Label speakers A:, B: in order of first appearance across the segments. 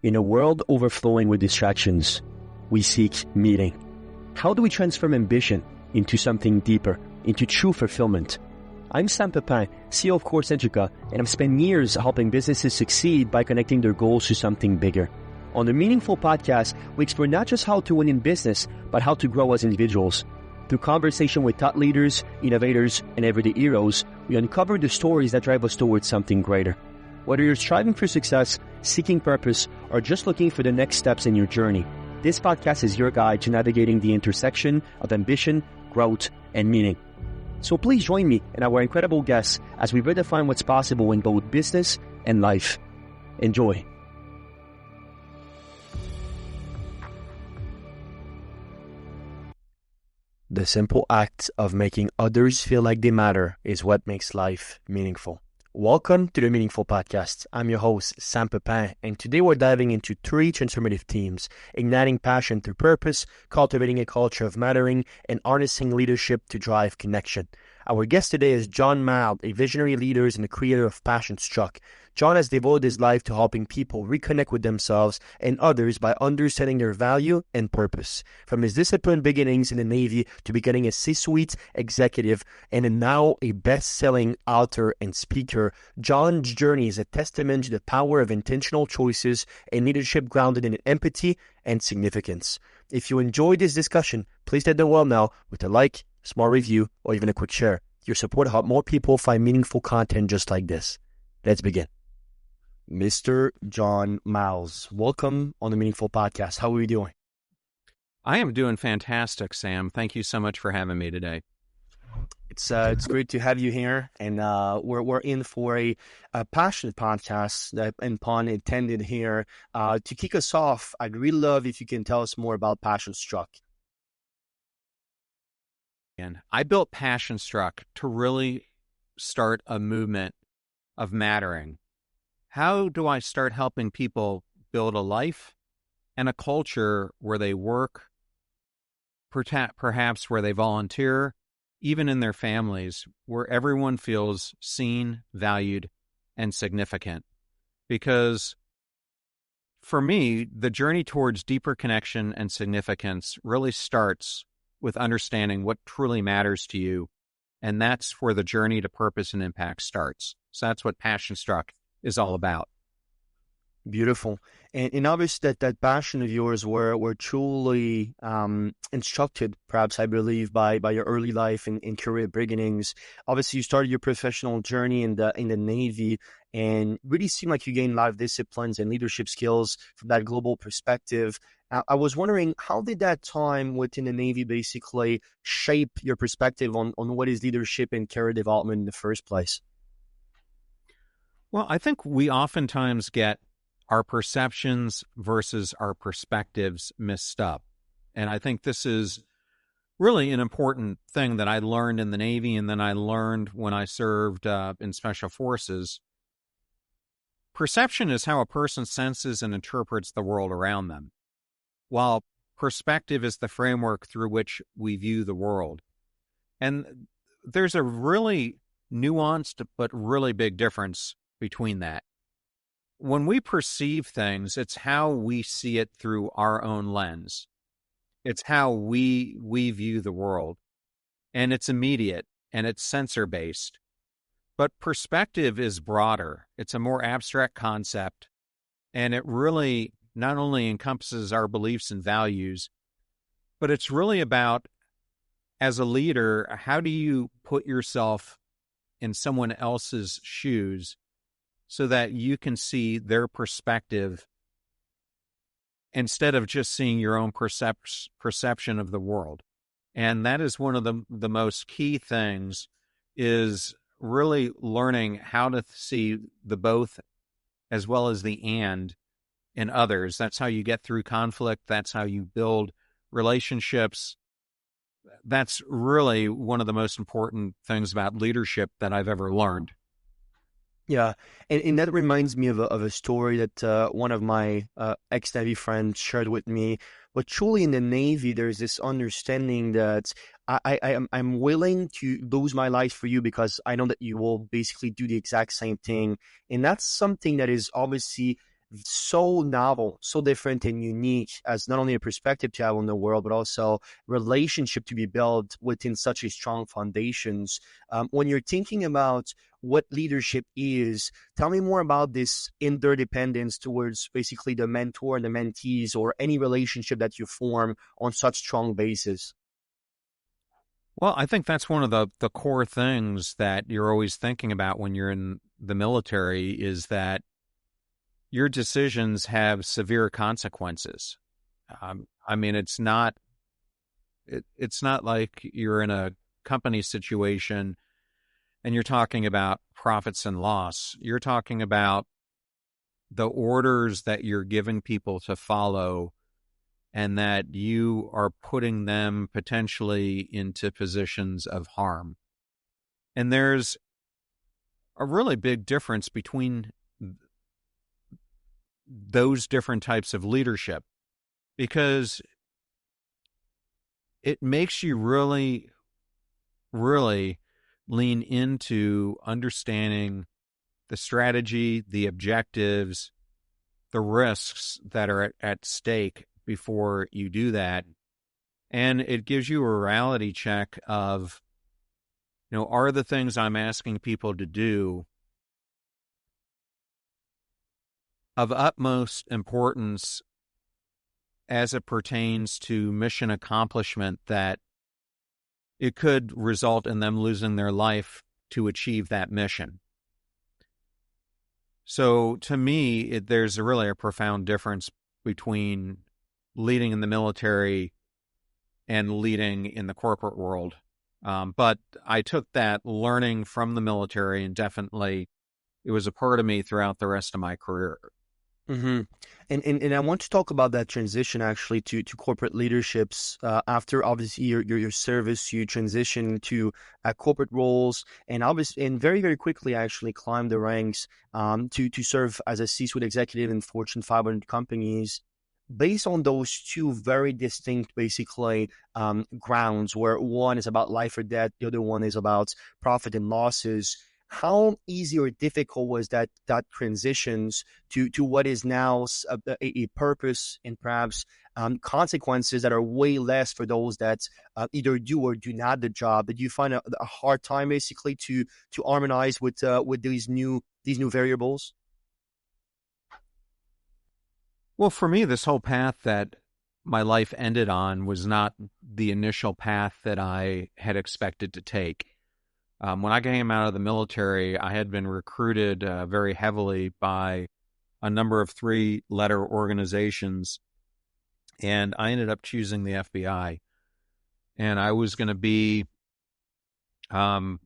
A: In a world overflowing with distractions, we seek meaning. How do we transform ambition into something deeper, into true fulfillment? I'm Sam Pepin, CEO of Course Educa, and I've spent years helping businesses succeed by connecting their goals to something bigger. On the Meaningful Podcast, we explore not just how to win in business, but how to grow as individuals. Through conversation with thought leaders, innovators, and everyday heroes, we uncover the stories that drive us towards something greater. Whether you're striving for success, seeking purpose, or just looking for the next steps in your journey, this podcast is your guide to navigating the intersection of ambition, growth, and meaning. So please join me and our incredible guests as we redefine what's possible in both business and life. Enjoy. The simple act of making others feel like they matter is what makes life meaningful. Welcome to the Meaningful Podcast. I'm your host, Sam Pepin, and today we're diving into 3 transformative themes: igniting passion through purpose, cultivating a culture of mattering, and harnessing leadership to drive connection. Our guest today is John Miles, a visionary leader and the creator of Passion Struck. John has devoted his life to helping people reconnect with themselves and others by understanding their value and purpose. From his disciplined beginnings in the Navy to becoming a C-suite executive and now a best-selling author and speaker, John's journey is a testament to the power of intentional choices and leadership grounded in empathy and significance. If you enjoyed this discussion, please let the world know with a like, small review, or even a quick share. Your support helps more people find meaningful content just like this. Let's begin. Mr. John Miles, welcome on the Meaningful Podcast. How are you doing?
B: I am doing fantastic, Sam. Thank you so much for having me today.
A: It's great to have you here, and we're in for a passionate podcast, and pun intended here. To kick us off, I'd really love if you can tell us more about Passion Struck.
B: And I built Passion Struck to really start a movement of mattering. How do I start helping people build a life and a culture where they work, perhaps where they volunteer, even in their families, where everyone feels seen, valued, and significant? Because for me, the journey towards deeper connection and significance really starts with understanding what truly matters to you, and that's where the journey to purpose and impact starts. So that's what Passion Struck is all about.
A: Beautiful. And obviously that passion of yours were truly instructed, perhaps, I believe, by your early life in career beginnings. Obviously, you started your professional journey in the Navy and really seemed like you gained life disciplines and leadership skills from that global perspective. I was wondering, how did that time within the Navy basically shape your perspective on what is leadership and career development in the first place?
B: Well, I think we oftentimes get our perceptions versus our perspectives mixed up. And I think this is really an important thing that I learned in the Navy, and then I learned when I served in Special Forces. Perception is how a person senses and interprets the world around them, while perspective is the framework through which we view the world. And there's a really nuanced but really big difference between that. When we perceive things, it's how we see it through our own lens. It's how we view the world. And it's immediate, and it's sensor-based. But perspective is broader. It's a more abstract concept, and it really not only encompasses our beliefs and values, but it's really about, as a leader, how do you put yourself in someone else's shoes so that you can see their perspective instead of just seeing your own perception of the world. And that is one of the most key things, is really learning how to see the both as well as the and in others. That's how you get through conflict. That's how you build relationships. That's really one of the most important things about leadership that I've ever learned.
A: Yeah, and that reminds me of a story that one of my ex-Navy friends shared with me. But truly in the Navy, there's this understanding that I'm willing to lose my life for you because I know that you will basically do the exact same thing. And that's something that is obviously so novel, so different and unique as not only a perspective to have on the world, but also relationship to be built within such a strong foundations. When you're thinking about what leadership is, tell me more about this interdependence towards basically the mentor and the mentees or any relationship that you form on such strong basis.
B: Well, I think that's one of the core things that you're always thinking about when you're in the military is that your decisions have severe consequences. I mean, it's not like you're in a company situation and you're talking about profits and loss. You're talking about the orders that you're giving people to follow and that you are putting them potentially into positions of harm. And there's a really big difference between those different types of leadership because it makes you really, really lean into understanding the strategy, the objectives, the risks that are at stake before you do that. And it gives you a reality check of, are the things I'm asking people to do of utmost importance as it pertains to mission accomplishment that it could result in them losing their life to achieve that mission. So to me, there's really a profound difference between leading in the military and leading in the corporate world. But I took that learning from the military and definitely it was a part of me throughout the rest of my career.
A: Mm-hmm. And I want to talk about that transition actually to corporate leaderships. After obviously your service, you transition to corporate roles, and obviously and very very quickly actually climb the ranks to serve as a C-suite executive in Fortune 500 companies. Based on those two very distinct, basically, grounds, where one is about life or death, the other one is about profit and losses. How easy or difficult was that transitions to what is now a purpose and perhaps consequences that are way less for those that either do or do not the job? Did you find a hard time basically to harmonize with these new variables?
B: Well, for me, this whole path that my life ended on was not the initial path that I had expected to take. When I came out of the military, I had been recruited very heavily by a number of three-letter organizations, and I ended up choosing the FBI. And I was going to be um,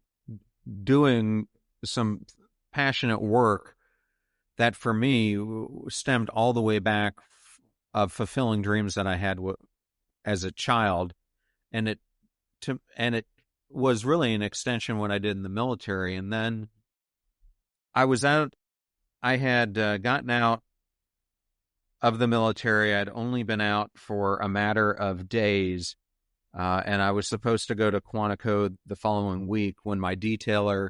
B: doing some passionate work that for me stemmed all the way back of fulfilling dreams that I had as a child, and it was really an extension of what I did in the military. And then I was out. I had gotten out of the military. I'd only been out for a matter of days, and I was supposed to go to Quantico the following week when my detailer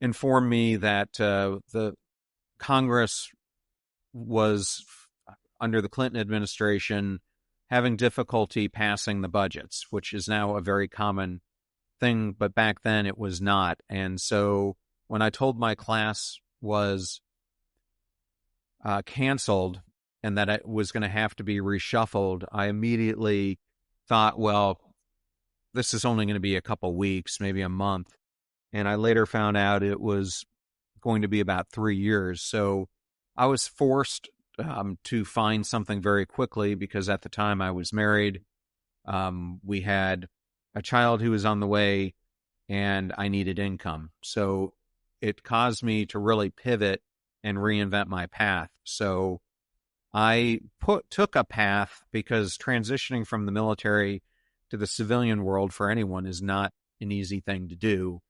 B: informed me that the Congress was, under the Clinton administration, having difficulty passing the budgets, which is now a very common thing, but back then it was not. And so when I told my class was canceled and that it was going to have to be reshuffled, I immediately thought, well, this is only going to be a couple weeks, maybe a month. And I later found out it was going to be about 3 years. So I was forced to find something very quickly because at the time I was married. We had a child who was on the way and I needed income. So it caused me to really pivot and reinvent my path. So I took a path because transitioning from the military to the civilian world for anyone is not an easy thing to do.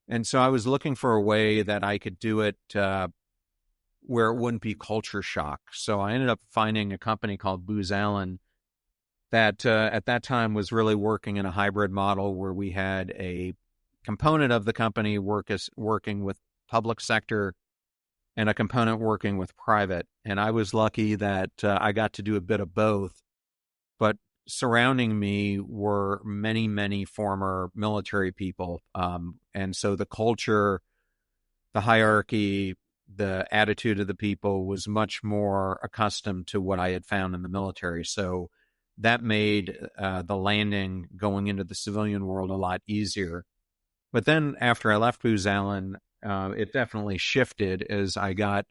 B: And so I was looking for a way that I could do it where it wouldn't be culture shock. So I ended up finding a company called Booz Allen that at that time was really working in a hybrid model where we had a component of the company working with public sector and a component working with private. And I was lucky that I got to do a bit of both. But surrounding me were many, many former military people. And so the culture, the hierarchy, the attitude of the people was much more accustomed to what I had found in the military. So that made the landing going into the civilian world a lot easier. But then after I left Booz Allen, it definitely shifted as I got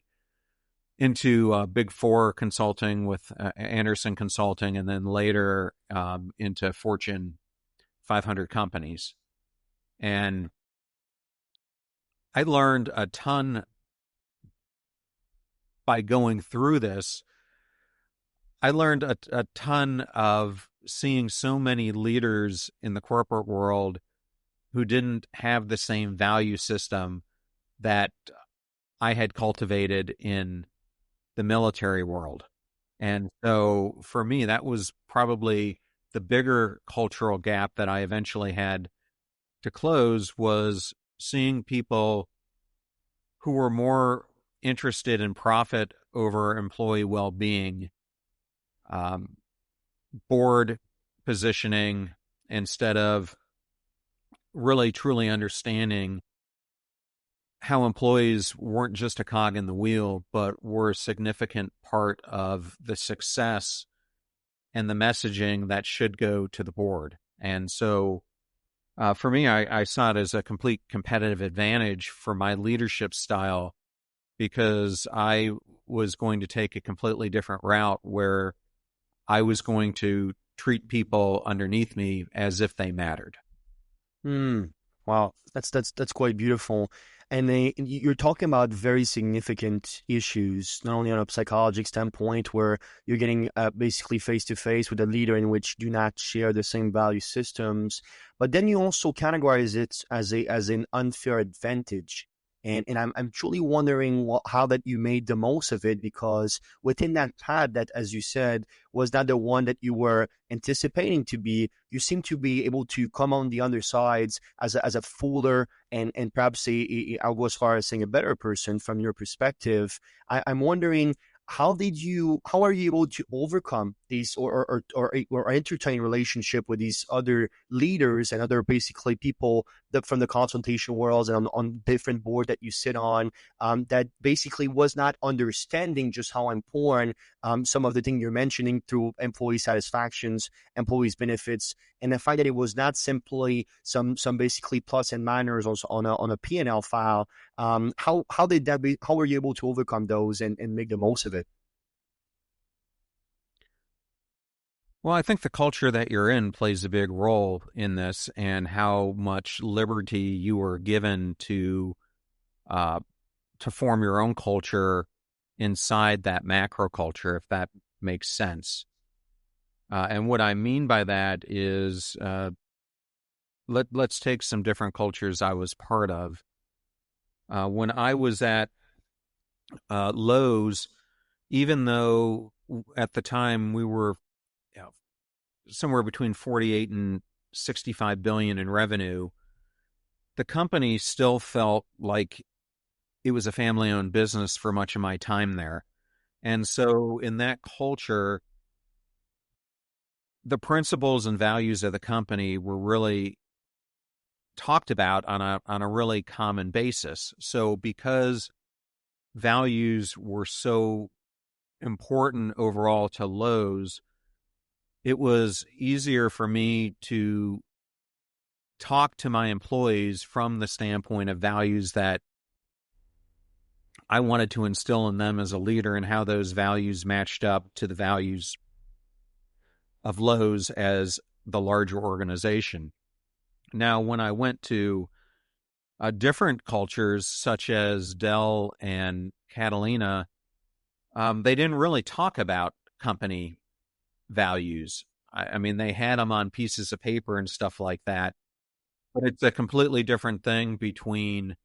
B: into Big Four consulting with Anderson Consulting, and then later into Fortune 500 companies. And I learned a ton by going through this. I learned a ton of seeing so many leaders in the corporate world who didn't have the same value system that I had cultivated in the military world. And so for me, that was probably the bigger cultural gap that I eventually had to close, was seeing people who were more interested in profit over employee well-being, um, board positioning, instead of really truly understanding how employees weren't just a cog in the wheel, but were a significant part of the success and the messaging that should go to the board. And so for me, I saw it as a complete competitive advantage for my leadership style, because I was going to take a completely different route where I was going to treat people underneath me as if they mattered.
A: Hmm. Wow, that's quite beautiful. And you're talking about very significant issues, not only on a psychological standpoint, where you're getting basically face to face with a leader in which do not share the same value systems, but then you also categorize it as an unfair advantage. And I'm truly wondering how that you made the most of it, because within that path that, as you said, was not the one that you were anticipating to be, you seem to be able to come on the other sides as a fuller and perhaps I'll go as far as saying a better person from your perspective. I'm wondering, how are you able to overcome these or entertain relationship with these other leaders and other basically people that from the consultation worlds and on different board that you sit on, that basically was not understanding just how important some of the things you're mentioning through employee satisfactions, employees benefits, and the fact that it was not simply some basically plus and minus also on a P&L file. How did that be? How were you able to overcome those and make the most of it?
B: Well, I think the culture that you're in plays a big role in this, and how much liberty you are given uh, to form your own culture inside that macro culture, if that makes sense. And what I mean by that is, let's take some different cultures I was part of. When I was at Lowe's, even though at the time we were, you know, somewhere between 48 and 65 billion in revenue, the company still felt like it was a family-owned business for much of my time there. And so in that culture, the principles and values of the company were really talked about on a really common basis. So because values were so important overall to Lowe's, it was easier for me to talk to my employees from the standpoint of values that I wanted to instill in them as a leader, and how those values matched up to the values of Lowe's as the larger organization. Now, when I went to different cultures such as Dell and Catalina, they didn't really talk about company values. I mean, they had them on pieces of paper and stuff like that, but it's a completely different thing between,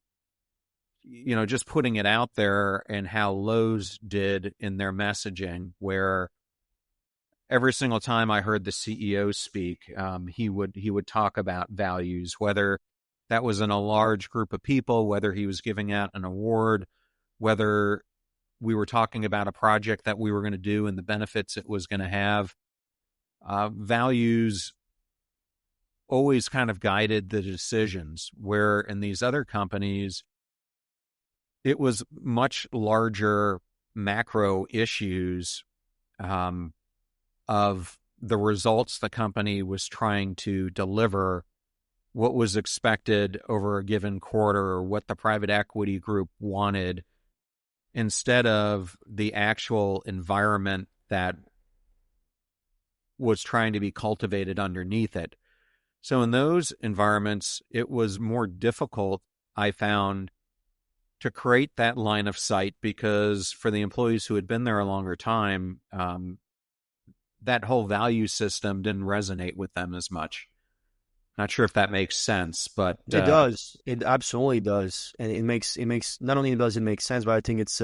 B: just putting it out there, and how Lowe's did in their messaging, where every single time I heard the CEO speak, he would talk about values, whether that was in a large group of people, whether he was giving out an award, whether we were talking about a project that we were going to do and the benefits it was going to have. Values always kind of guided the decisions, where in these other companies, it was much larger macro issues of the results the company was trying to deliver, what was expected over a given quarter, or what the private equity group wanted, instead of the actual environment that was trying to be cultivated underneath it. So in those environments, it was more difficult, I found, to create that line of sight, because for the employees who had been there a longer time, that whole value system didn't resonate with them as much. Not sure if that makes sense, but
A: It does. It absolutely does, and it makes not only does it make sense, but I think it's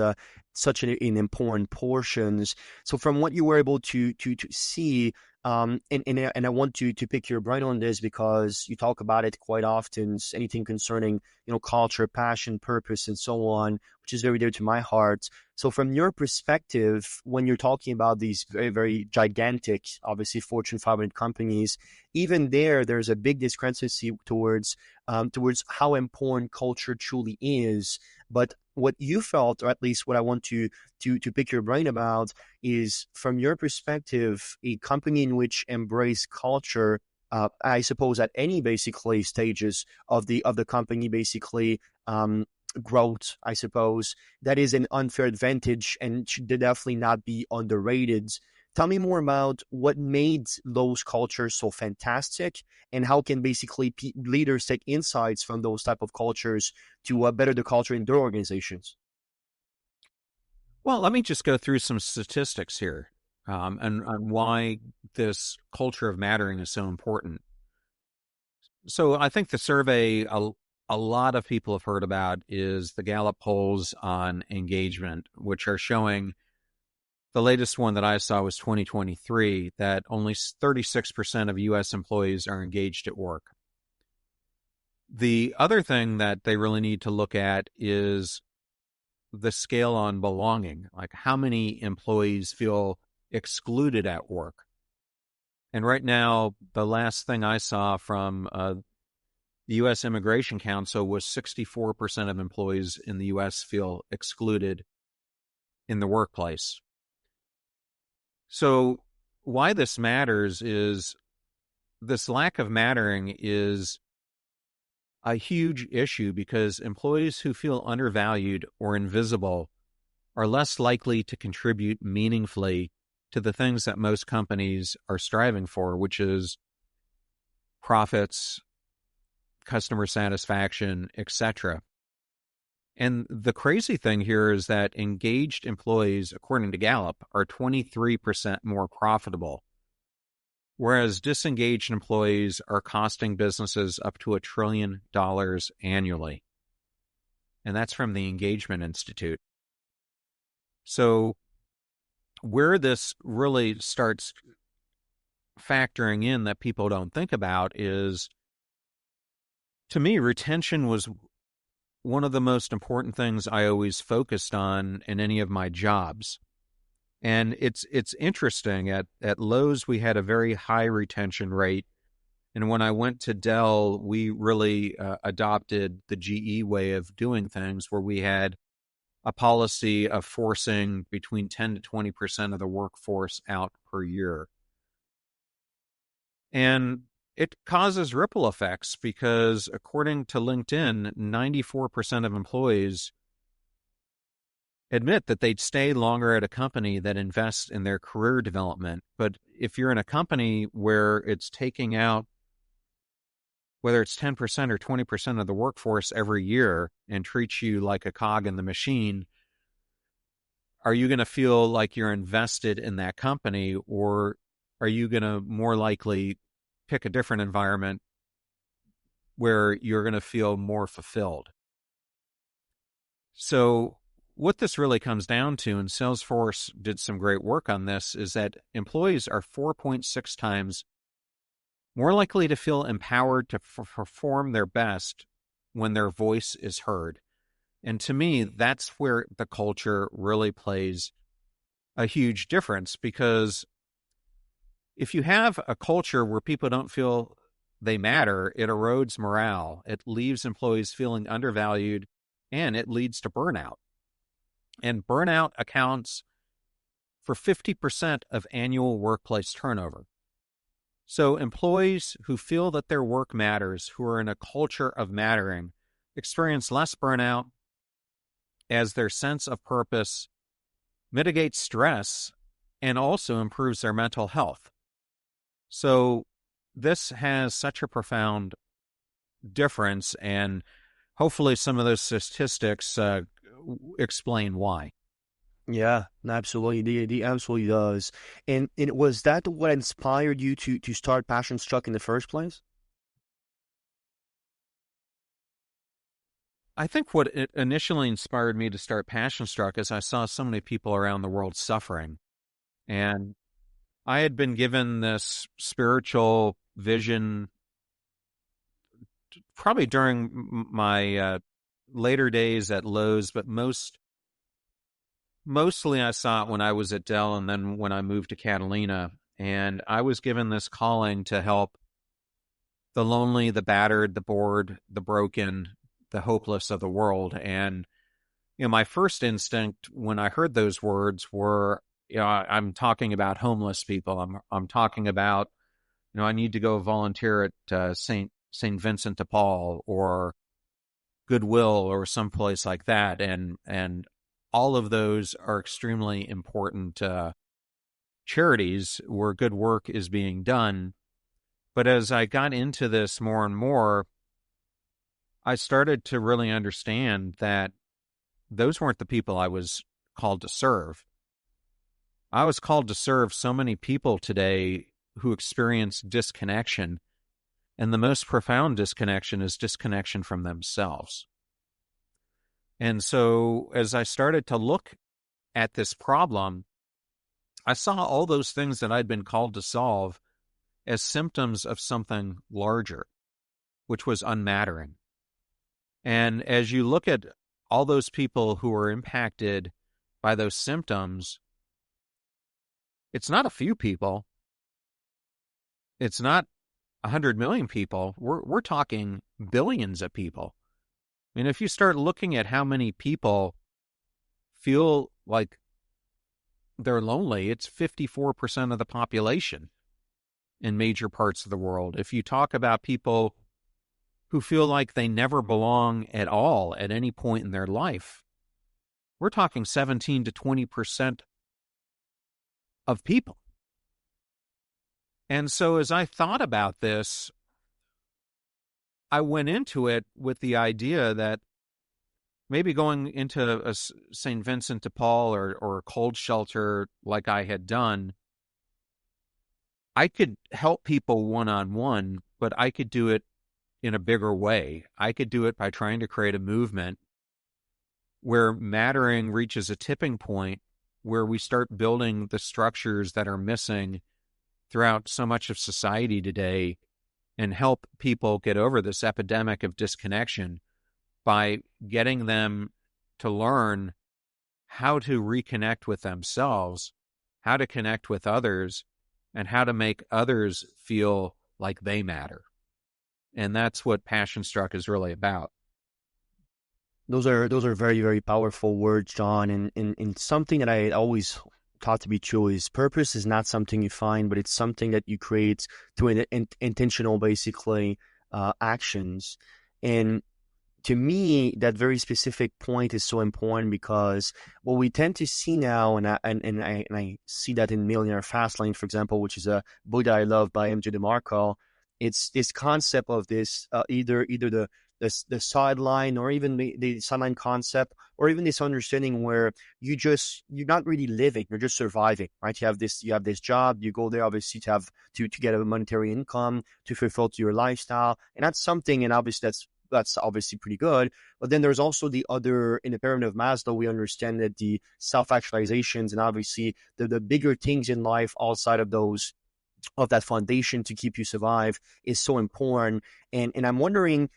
A: such an important portions. So from what you were able to see, and I want to pick your brain on this because you talk about it quite often. Anything concerning culture, passion, purpose, and so on, which is very dear to my heart. So from your perspective, when you're talking about these very, very gigantic, obviously Fortune 500 companies, even there's a big discrepancy towards how important culture truly is. But what you felt, or at least what I want to pick your brain about, is from your perspective, a company in which embrace culture. I suppose at any basically stages of the company, basically growth, I suppose, that is an unfair advantage and should definitely not be underrated. Tell me more about what made those cultures so fantastic, and how can basically leaders take insights from those type of cultures to better the culture in their organizations.
B: well, let me just go through some statistics here, and why this culture of mattering is so important. So I think the survey a lot of people have heard about is the Gallup polls on engagement, which are showing, the latest one that I saw was 2023, that only 36% of U.S. employees are engaged at work. The other thing that they really need to look at is the scale on belonging, like how many employees feel excluded at work. And right now, the last thing I saw from the U.S. Immigration Council was 64% of employees in the U.S. feel excluded in the workplace. So why this matters is, this lack of mattering is a huge issue, because employees who feel undervalued or invisible are less likely to contribute meaningfully to the things that most companies are striving for, which is profits, customer satisfaction, etc. And the crazy thing here is that engaged employees, according to Gallup, are 23% more profitable, whereas disengaged employees are costing businesses up to $1 trillion annually. And that's from the Engagement Institute. So where this really starts factoring in that people don't think about is, to me, retention was one of the most important things I always focused on in any of my jobs. And it's interesting, at Lowe's we had a very high retention rate, and when I went to Dell, we really adopted the GE way of doing things, where we had a policy of forcing between 10 to 20% of the workforce out per year. And it causes ripple effects, because according to LinkedIn, 94% of employees admit that they'd stay longer at a company that invests in their career development. But if you're in a company where it's taking out, whether it's 10% or 20% of the workforce every year, and treats you like a cog in the machine, are you going to feel like you're invested in that company, or are you going to more likely pick a different environment where you're going to feel more fulfilled? So what this really comes down to, and Salesforce did some great work on this, is that employees are 4.6 times more likely to feel empowered to perform their best when their voice is heard. And to me, that's where the culture really plays a huge difference, because if you have a culture where people don't feel they matter, it erodes morale, it leaves employees feeling undervalued, and it leads to burnout. And burnout accounts for 50% of annual workplace turnover. So employees who feel that their work matters, who are in a culture of mattering, experience less burnout, as their sense of purpose mitigates stress and also improves their mental health. So this has such a profound difference, and hopefully some of those statistics explain why.
A: Yeah, absolutely. It absolutely does. And was that what inspired you to start Passion Struck in the first place?
B: I think what it initially inspired me to start Passion Struck is I saw so many people around the world suffering. And I had been given this spiritual vision probably during my later days at Lowe's, but mostly I saw it when I was at Dell and then when I moved to Catalina. And I was given this calling to help the lonely, the battered, the bored, the broken, the hopeless of the world. And my first instinct when I heard those words were, I'm talking about homeless people. I'm talking about, I need to go volunteer at Saint Vincent de Paul or Goodwill or someplace like that, and all of those are extremely important charities where good work is being done. But as I got into this more and more, I started to really understand that those weren't the people I was called to serve. I was called to serve so many people today who experience disconnection, and the most profound disconnection is disconnection from themselves. And so as I started to look at this problem, I saw all those things that I'd been called to solve as symptoms of something larger, which was unmattering. And as you look at all those people who are impacted by those symptoms, it's not a few people. It's not 100 million people. We're talking billions of people. I mean, if you start looking at how many people feel like they're lonely, it's 54% of the population in major parts of the world. If you talk about people who feel like they never belong at all at any point in their life, we're talking 17 to 20% of people. And so as I thought about this, I went into it with the idea that maybe going into a St. Vincent de Paul or a cold shelter like I had done, I could help people one-on-one, but I could do it in a bigger way. I could do it by trying to create a movement where mattering reaches a tipping point where we start building the structures that are missing throughout so much of society today and help people get over this epidemic of disconnection by getting them to learn how to reconnect with themselves, how to connect with others, and how to make others feel like they matter. And that's what Passion Struck is really about.
A: Those are very, very powerful words, John, and something that I always thought to be true is purpose is not something you find, but it's something that you create through intentional, basically, actions. And to me, that very specific point is so important because what we tend to see now, and I see that in Millionaire Fastlane, for example, which is a book that I love by MJ DeMarco. It's this concept of this either the sideline or even the sideline concept, or even this understanding where you're not really living, you're just surviving, right? You have this job, you go there obviously to have to get a monetary income to fulfill to your lifestyle, and that's something, and obviously that's obviously pretty good. But then there's also the other, in the pyramid of Maslow, we understand that the self-actualizations and obviously the bigger things in life outside of those, of that foundation to keep you survive, is so important. And I'm wondering,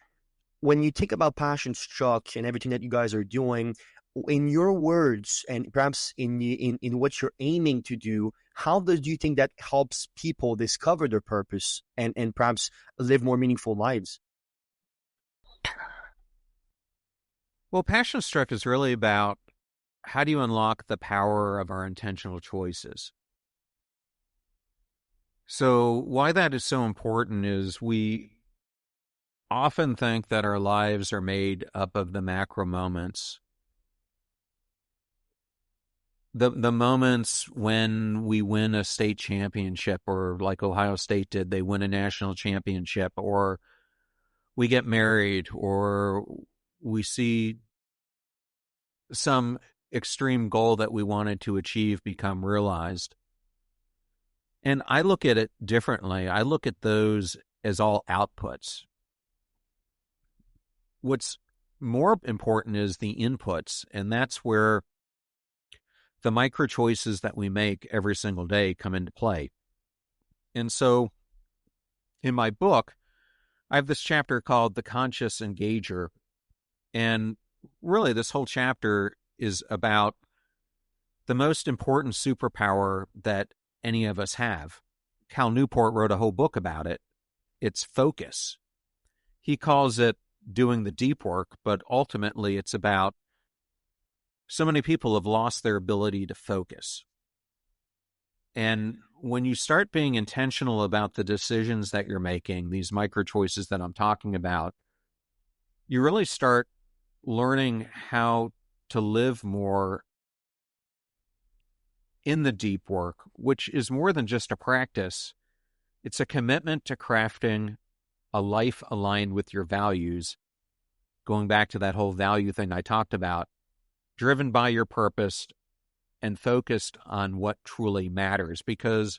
A: when you think about Passion Struck and everything that you guys are doing, in your words and perhaps in what you're aiming to do, how do you think that helps people discover their purpose and perhaps live more meaningful lives?
B: Well, Passion Struck is really about how do you unlock the power of our intentional choices. So, why that is so important is we often think that our lives are made up of the macro moments. The moments when we win a state championship, or like Ohio State did, they win a national championship, or we get married, or we see some extreme goal that we wanted to achieve become realized. And I look at it differently. I look at those as all outputs. What's more important is the inputs, and that's where the micro choices that we make every single day come into play. And so in my book, I have this chapter called The Conscious Engager. And really, this whole chapter is about the most important superpower that any of us have. Cal Newport wrote a whole book about it. It's focus. He calls it doing the deep work, but ultimately it's about so many people have lost their ability to focus. And when you start being intentional about the decisions that you're making, these micro choices that I'm talking about, you really start learning how to live more in the deep work, which is more than just a practice. It's a commitment to crafting a life aligned with your values, going back to that whole value thing I talked about, driven by your purpose and focused on what truly matters. Because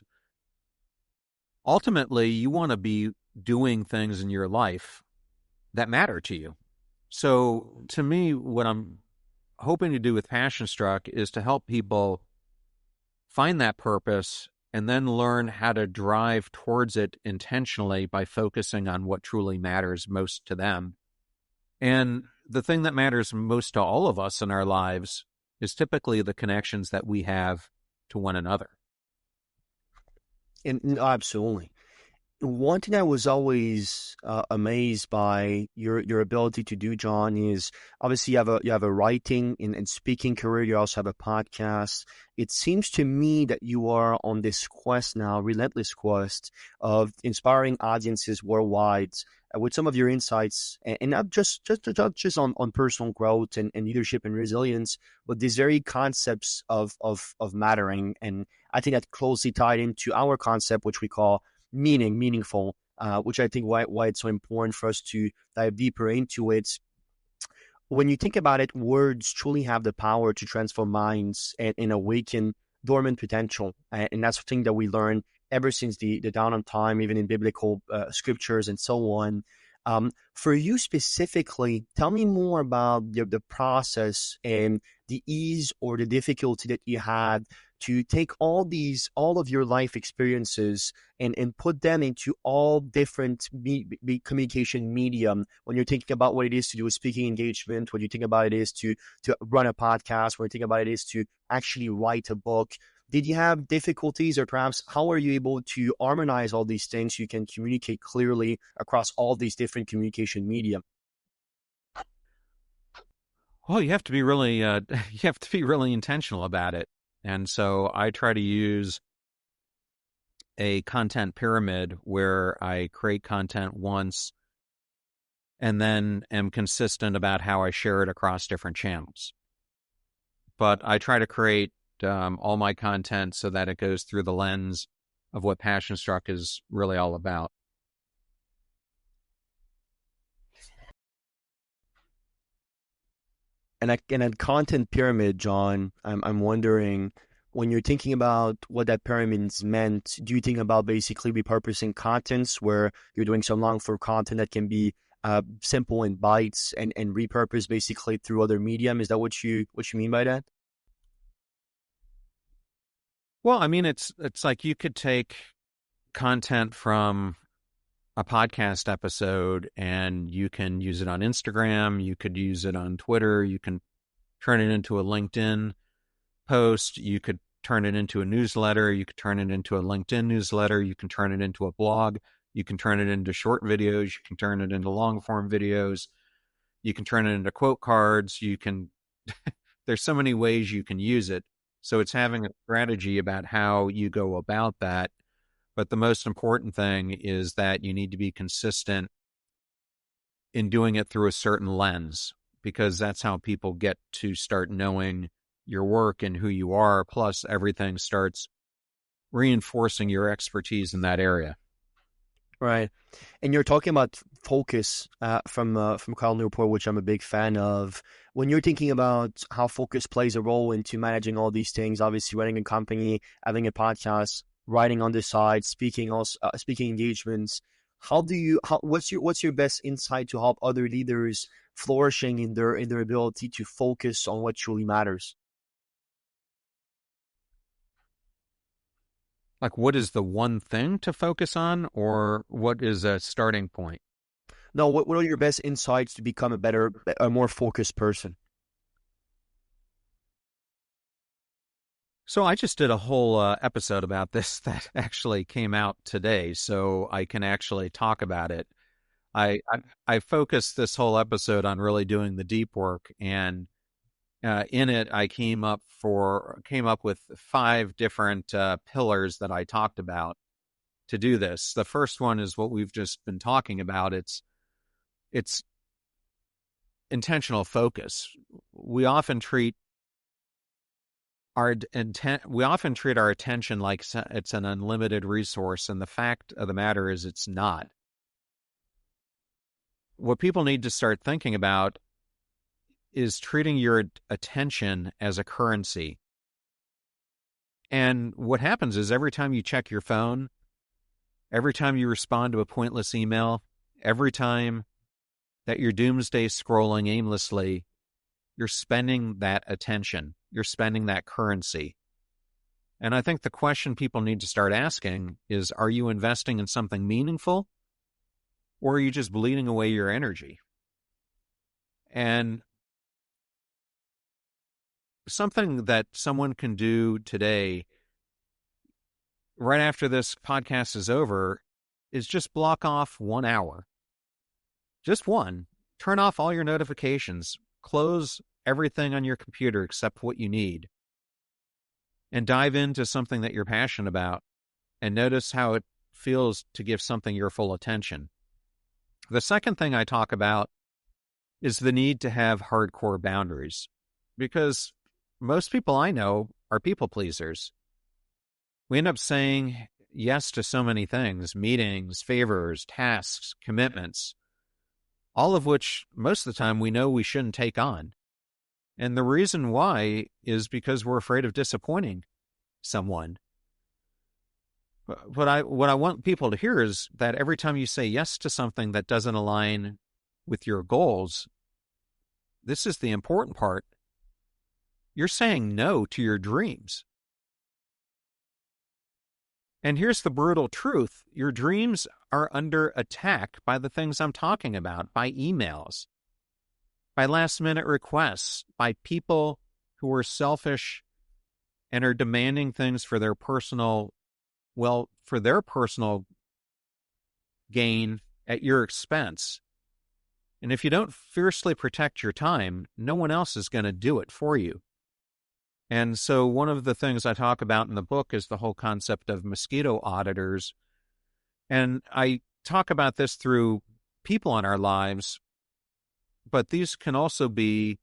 B: ultimately, you want to be doing things in your life that matter to you. So to me, what I'm hoping to do with Passion Struck is to help people find that purpose and then learn how to drive towards it intentionally by focusing on what truly matters most to them. And the thing that matters most to all of us in our lives is typically the connections that we have to one another.
A: And absolutely. One thing I was always amazed by your ability to do, John, is obviously you have a writing and speaking career. You also have a podcast. It seems to me that you are on this quest now, relentless quest of inspiring audiences worldwide with some of your insights, and not just on personal growth and leadership and resilience, but these very concepts of mattering. And I think that closely tied into our concept, which we call meaningful, which I think why it's so important for us to dive deeper into it. When you think about it, words truly have the power to transform minds and awaken dormant potential. And that's the thing that we learn ever since the dawn of time, even in biblical scriptures and so on. For you specifically, tell me more about the process and the ease or the difficulty that you had to take all of your life experiences and put them into all different communication medium. When you're thinking about what it is to do a speaking engagement, when you think about it is to run a podcast, when you think about it is to actually write a book, did you have difficulties, or perhaps how are you able to harmonize all these things so you can communicate clearly across all these different communication media?
B: Well, you have to be really, you have to be really intentional about it. And so I try to use a content pyramid where I create content once and then am consistent about how I share it across different channels. But I try to create all my content so that it goes through the lens of what Passion Struck is really all about.
A: And a content pyramid, John, I'm wondering, when you're thinking about what that pyramid's meant, do you think about basically repurposing contents where you're doing some long form content that can be simple in bytes and repurposed basically through other medium? Is that what you mean by that?
B: Well, I mean, it's like you could take content from a podcast episode and you can use it on Instagram, you could use it on Twitter, you can turn it into a LinkedIn post, you could turn it into a newsletter, you could turn it into a LinkedIn newsletter, you can turn it into a blog, you can turn it into short videos, you can turn it into long form videos, you can turn it into quote cards, you can, there's so many ways you can use it. So it's having a strategy about how you go about that. But the most important thing is that you need to be consistent in doing it through a certain lens, because that's how people get to start knowing your work and who you are. Plus, everything starts reinforcing your expertise in that area.
A: Right. And you're talking about focus from Carl Newport, which I'm a big fan of. When you're thinking about how focus plays a role into managing all these things, obviously running a company, having a podcast, writing on the side, speaking engagements, what's your best insight to help other leaders flourishing in their ability to focus on what truly matters?
B: Like, what is the one thing to focus on, or what is a starting point?
A: No, what are your best insights to become a more focused person?
B: So I just did a whole episode about this that actually came out today, so I can actually talk about it. I focused this whole episode on really doing the deep work, and in it I came up with 5 different pillars that I talked about to do this. The first one is what we've just been talking about. It's intentional focus. We often treat our attention like it's an unlimited resource, and the fact of the matter is it's not. What people need to start thinking about is treating your attention as a currency. And what happens is every time you check your phone, every time you respond to a pointless email, every time that you're doomsday scrolling aimlessly, you're spending that attention. You're spending that currency. And I think the question people need to start asking is, are you investing in something meaningful, or are you just bleeding away your energy? And something that someone can do today, right after this podcast is over, is just block off 1 hour. Just one. Turn off all your notifications. Close everything on your computer except what you need. And dive into something that you're passionate about, and notice how it feels to give something your full attention. The second thing I talk about is the need to have hardcore boundaries, because most people I know are people pleasers. We end up saying yes to so many things: meetings, favors, tasks, commitments, all of which most of the time we know we shouldn't take on. And the reason why is because we're afraid of disappointing someone. But what I want people to hear is that every time you say yes to something that doesn't align with your goals, this is the important part, you're saying no to your dreams. And here's the brutal truth. Your dreams are under attack by the things I'm talking about, by emails, by last-minute requests, by people who are selfish and are demanding things for their personal gain at your expense. And if you don't fiercely protect your time, no one else is going to do it for you. And so one of the things I talk about in the book is the whole concept of mosquito auditors. And I talk about this through people in our lives, but these can also be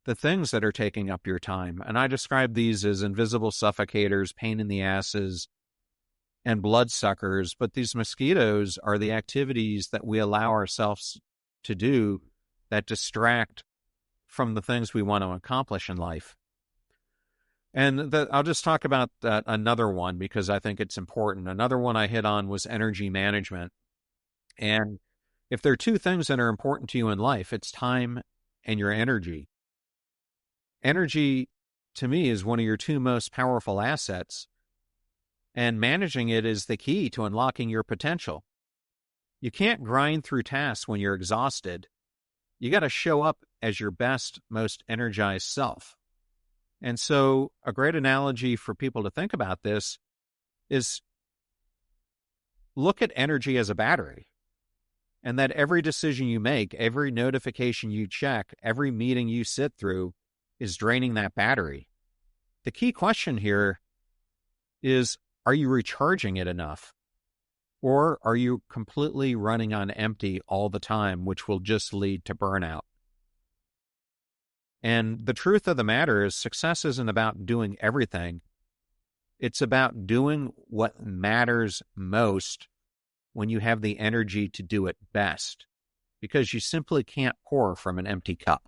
B: the things that are taking up your time. And I describe these as invisible suffocators, pain in the asses, and bloodsuckers. But these mosquitoes are the activities that we allow ourselves to do that distract from the things we want to accomplish in life. And I'll just talk about another one because I think it's important. Another one I hit on was energy management. And if there are 2 things that are important to you in life, it's time and your energy. Energy, to me, is one of your 2 most powerful assets, and managing it is the key to unlocking your potential. You can't grind through tasks when you're exhausted. You got to show up as your best, most energized self. And so a great analogy for people to think about this is look at energy as a battery, and that every decision you make, every notification you check, every meeting you sit through is draining that battery. The key question here is, are you recharging it enough? Or are you completely running on empty all the time, which will just lead to burnout? And the truth of the matter is, success isn't about doing everything. It's about doing what matters most when you have the energy to do it best, because you simply can't pour from an empty cup.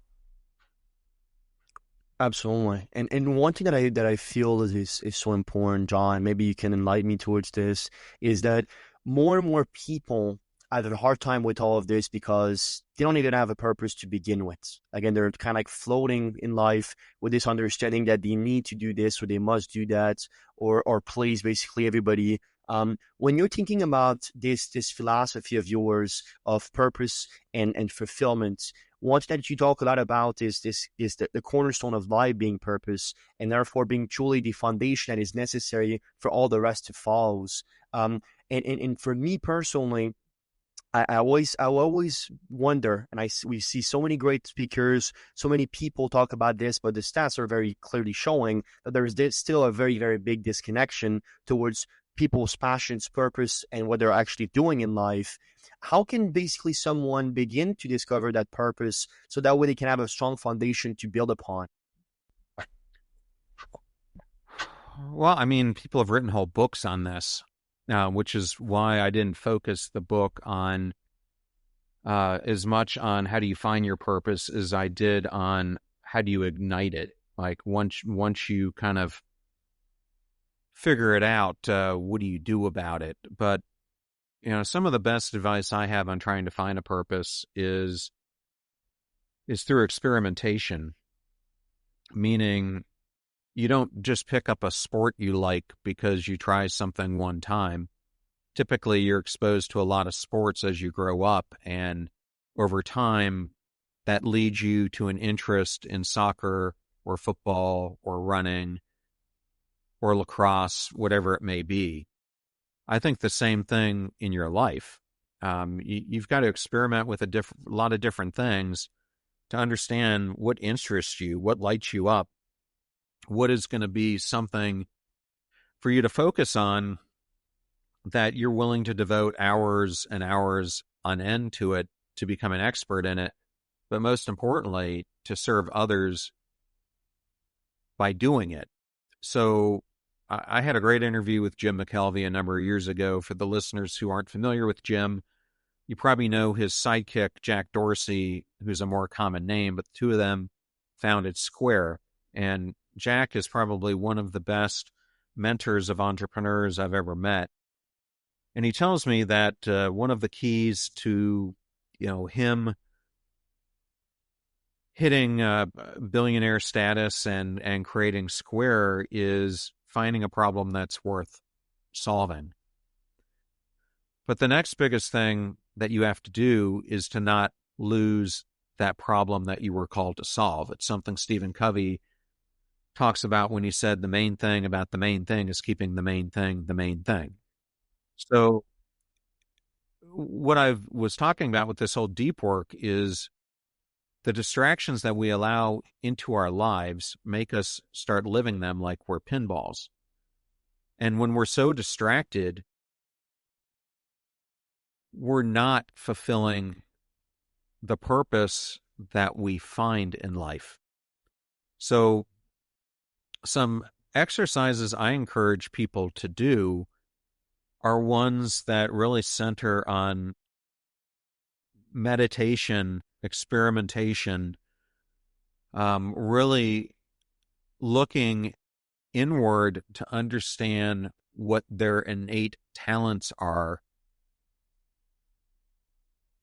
A: Absolutely. And one thing that I feel is so important, John, maybe you can enlighten me towards this, is that more and more people have a hard time with all of this because they don't even have a purpose to begin with. Again, they're kind of like floating in life with this understanding that they need to do this or they must do that or please basically everybody. When you're thinking about this philosophy of yours of purpose and fulfillment, one thing that you talk a lot about is the cornerstone of life being purpose, and therefore being truly the foundation that is necessary for all the rest to follow. And for me personally, I always wonder, and we see so many great speakers, so many people talk about this, but the stats are very clearly showing that there is still a very, very big disconnection towards people's passions, purpose, and what they're actually doing in life. How can basically someone begin to discover that purpose so that way they can have a strong foundation to build upon?
B: Well, I mean, people have written whole books on this, which is why I didn't focus the book on as much on how do you find your purpose as I did on how do you ignite it. Like once you kind of figure it out, what do you do about it? But some of the best advice I have on trying to find a purpose is through experimentation, meaning you don't just pick up a sport you like because you try something one time. Typically, you're exposed to a lot of sports as you grow up, and over time, that leads you to an interest in soccer or football or running or lacrosse, whatever it may be. I think the same thing in your life. You've got to experiment with a lot of different things to understand what interests you, what lights you up, what is going to be something for you to focus on that you're willing to devote hours and hours on end to it to become an expert in it, but most importantly, to serve others by doing it. So I had a great interview with Jim McKelvey a number of years ago. For the listeners who aren't familiar with Jim, you probably know his sidekick, Jack Dorsey, who's a more common name, but the two of them founded Square. And Jack is probably one of the best mentors of entrepreneurs I've ever met. And he tells me that one of the keys to, him hitting billionaire status and creating Square is finding a problem that's worth solving. But the next biggest thing that you have to do is to not lose that problem that you were called to solve. It's something Stephen Covey talks about when he said the main thing about the main thing is keeping the main thing the main thing. So what I was talking about with this whole deep work is the distractions that we allow into our lives make us start living them like we're pinballs. And when we're so distracted, we're not fulfilling the purpose that we find in life. So some exercises I encourage people to do are ones that really center on meditation, experimentation, really looking inward to understand what their innate talents are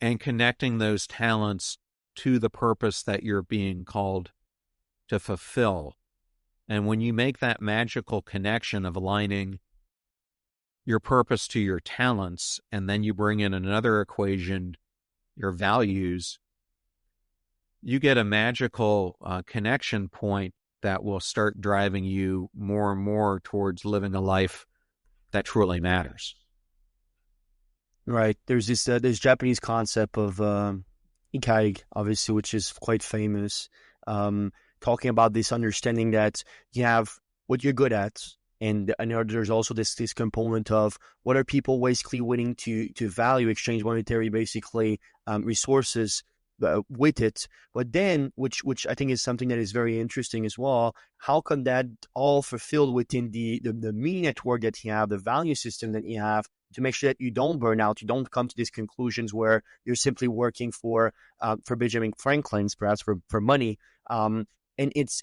B: and connecting those talents to the purpose that you're being called to fulfill. And when you make that magical connection of aligning your purpose to your talents, and then you bring in another equation, your values, you get a magical connection point that will start driving you more and more towards living a life that truly matters.
A: Right. There's this Japanese concept of ikai, obviously, which is quite famous. Um, Talking about this understanding that you have what you're good at, and there's also this component of what are people basically willing to value, exchange monetary basically resources with it. But then, which I think is something that is very interesting as well. How can that all fulfilled within the meaning network that you have, the value system that you have, to make sure that you don't burn out, you don't come to these conclusions where you're simply working for Benjamin Franklin's, perhaps for money. And it's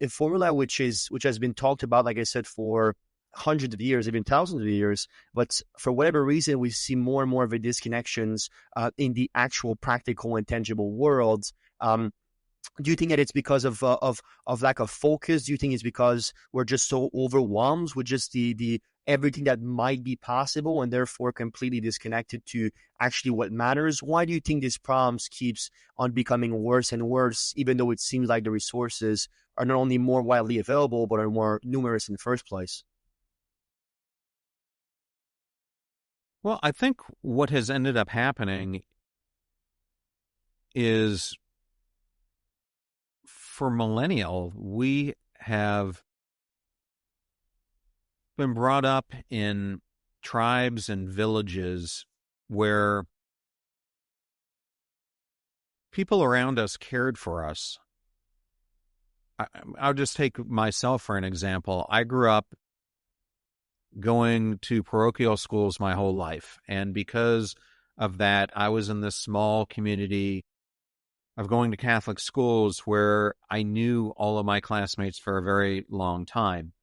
A: a formula which has been talked about, like I said, for hundreds of years, even thousands of years. But for whatever reason, we see more and more of a disconnections in the actual practical and tangible world. Do you think that it's because of lack of focus? Do you think it's because we're just so overwhelmed with just the everything that might be possible and therefore completely disconnected to actually what matters? Why do you think these problems keeps on becoming worse and worse, even though it seems like the resources are not only more widely available but are more numerous in the first place?
B: Well, I think what has ended up happening is for millennial, we have been brought up in tribes and villages where people around us cared for us. I'll just take myself for an example. I grew up going to parochial schools my whole life. And because of that, I was in this small community of going to Catholic schools where I knew all of my classmates for a very long time.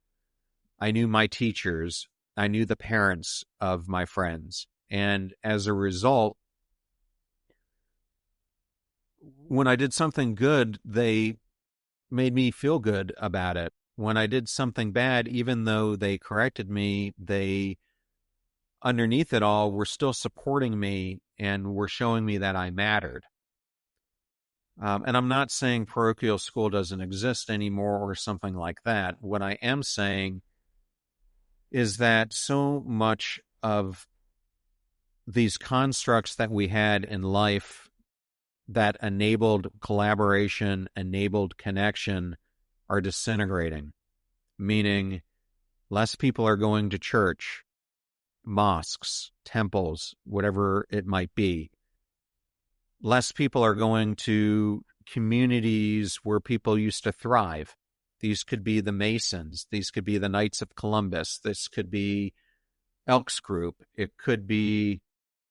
B: I knew my teachers. I knew the parents of my friends. And as a result, when I did something good, they made me feel good about it. When I did something bad, even though they corrected me, they, underneath it all, were still supporting me and were showing me that I mattered. And I'm not saying parochial school doesn't exist anymore or something like that. What I am saying is that so much of these constructs that we had in life that enabled collaboration, enabled connection, are disintegrating, meaning less people are going to church, mosques, temples, whatever it might be. Less people are going to communities where people used to thrive. These could be the Masons. These could be the Knights of Columbus. This could be Elks Group. It could be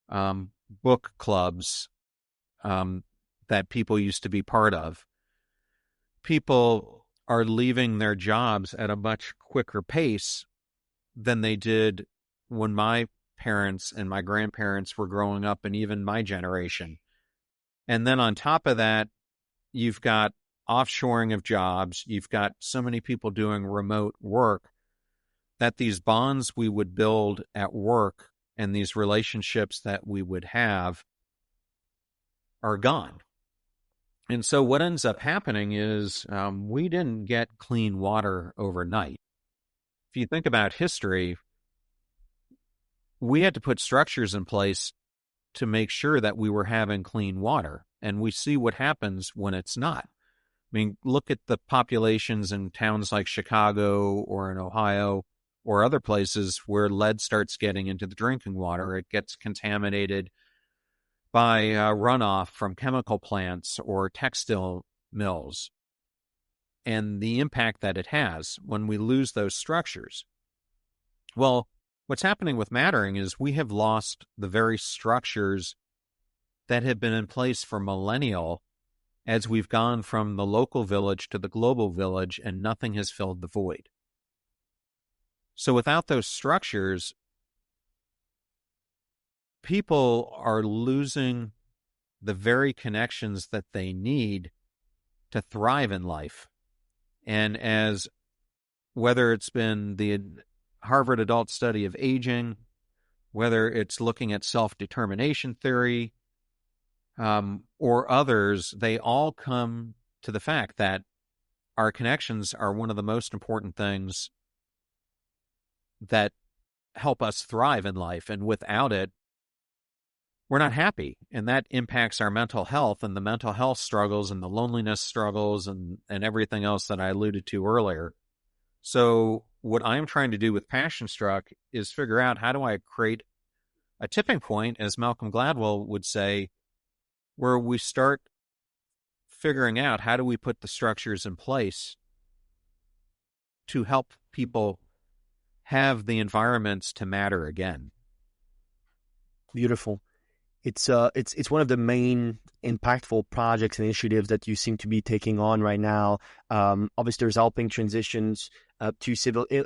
B: book clubs that people used to be part of. People are leaving their jobs at a much quicker pace than they did when my parents and my grandparents were growing up, and even my generation. And then on top of that, you've got offshoring of jobs. You've got so many people doing remote work that these bonds we would build at work and these relationships that we would have are gone. And so what ends up happening is we didn't get clean water overnight. If you think about history, we had to put structures in place to make sure that we were having clean water. And we see what happens when it's not. I mean, look at the populations in towns like Chicago or in Ohio or other places where lead starts getting into the drinking water. It gets contaminated by runoff from chemical plants or textile mills, and the impact that it has when we lose those structures. Well, what's happening with mattering is we have lost the very structures that have been in place for millennia as we've gone from the local village to the global village, and nothing has filled the void. So without those structures, people are losing the very connections that they need to thrive in life. And as whether it's been the Harvard Adult Study of Aging, whether it's looking at self-determination theory, or others, they all come to the fact that our connections are one of the most important things that help us thrive in life. And without it, we're not happy. And that impacts our mental health and the mental health struggles and the loneliness struggles and everything else that I alluded to earlier. So what I'm trying to do with Passion Struck is figure out, how do I create a tipping point, as Malcolm Gladwell would say, where we start figuring out, how do we put the structures in place to help people have the environments to matter again.
A: Beautiful. It's one of the main impactful projects and initiatives that you seem to be taking on right now. Obviously, there's helping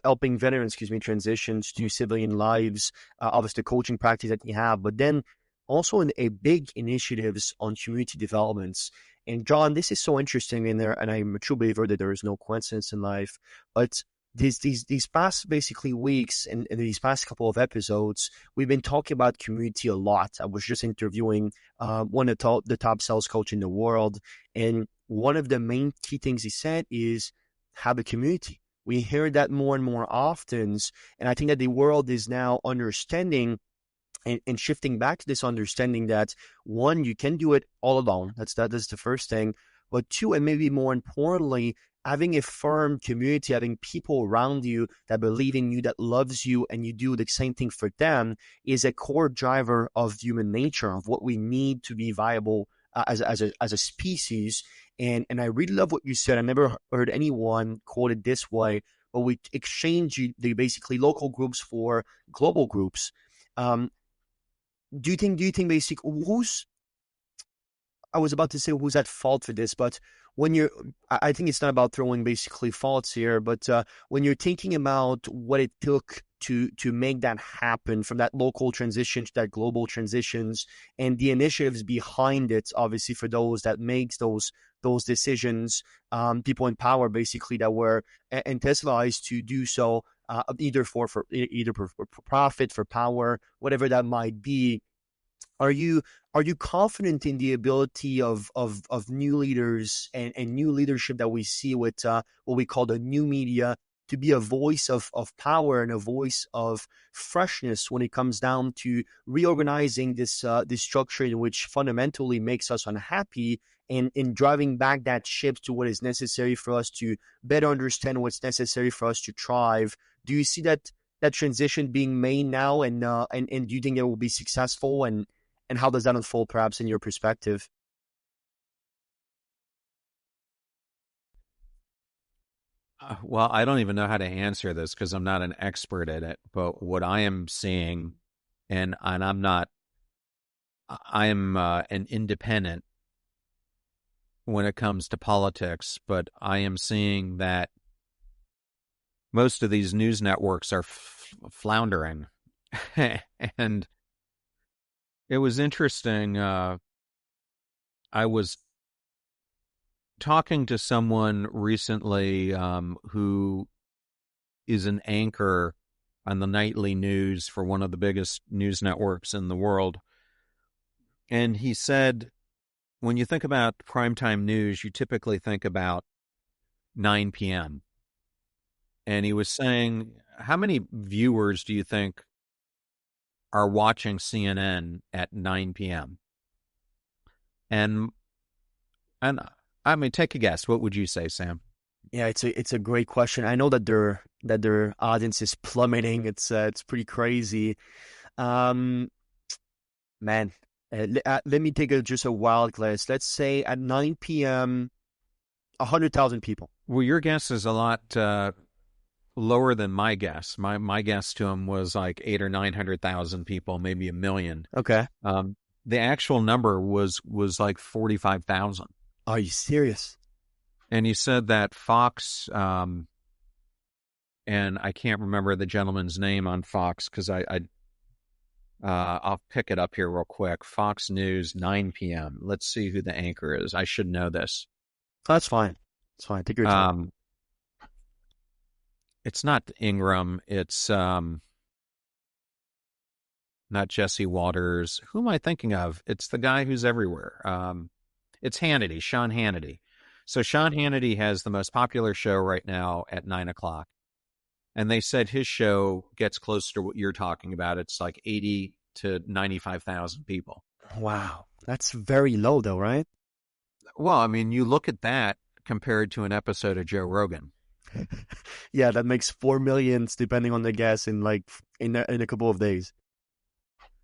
A: helping veterans, transitions to civilian lives. Obviously, the coaching practice that you have, but then also in a big initiatives on community developments. And John, this is so interesting in there, and I'm a true believer that there is no coincidence in life, but these past basically weeks and these past couple of episodes, we've been talking about community a lot. I was just interviewing one of the top sales coach in the world, and one of the main key things he said is have a community. We hear that more and more often, and I think that the world is now understanding and shifting back to this understanding that, one, you can do it all alone. That's the first thing. But two, and maybe more importantly, having a firm community, having people around you that believe in you, that loves you, and you do the same thing for them, is a core driver of human nature, of what we need to be viable as a species. And I really love what you said. I never heard anyone quote it this way, but we exchange the basically local groups for global groups. Do you think I was about to say who's at fault for this, but I think it's not about throwing basically faults here, but when you're thinking about what it took to make that happen, from that local transition to that global transitions, and the initiatives behind it, obviously for those that makes those decisions, people in power basically that were incentivized to do so, either for profit, for power, whatever that might be. Are you confident in the ability of new leaders and new leadership that we see with what we call the new media, to be a voice of power and a voice of freshness when it comes down to reorganizing this structure, in which fundamentally makes us unhappy, and in driving back that ship to what is necessary for us to better understand what's necessary for us to thrive? Do you see that transition being made now, and do you think it will be successful, and how does that unfold, perhaps, in your perspective?
B: Well, I don't even know how to answer this because I'm not an expert at it. But what I am seeing, and I'm not, I'm an independent when it comes to politics, but I am seeing that most of these news networks are floundering. And it was interesting. I was talking to someone recently who is an anchor on the nightly news for one of the biggest news networks in the world. And he said, when you think about primetime news, you typically think about 9 p.m. And he was saying, how many viewers do you think are watching CNN at 9 p.m.? And I mean, take a guess. What would you say, Sam?
A: Yeah, it's a great question. I know that their audience is plummeting. It's pretty crazy. Um, Man, let me take just a wild guess. Let's say at 9 p.m., 100,000 people.
B: Well, your guess is a lot lower than my guess. My guess to him was like 800,000 or 900,000 people, maybe a million.
A: Okay.
B: The actual number was like 45,000.
A: Are you serious?
B: And he said that Fox, and I can't remember the gentleman's name on Fox because I'll pick it up here real quick. Fox News, 9 p.m. Let's see who the anchor is. I should know this.
A: That's fine. It's fine. Take your time.
B: it's not Ingram. It's not Jesse Waters. Who am I thinking of? It's the guy who's everywhere. It's Hannity, Sean Hannity. So Sean Hannity has the most popular show right now at 9 o'clock. And they said his show gets close to what you're talking about. It's like 80 to 95,000 people.
A: Wow, that's very low though, right?
B: Well, I mean, you look at that compared to an episode of Joe Rogan.
A: Yeah, that makes 4 millions depending on the guess in like in a couple of days.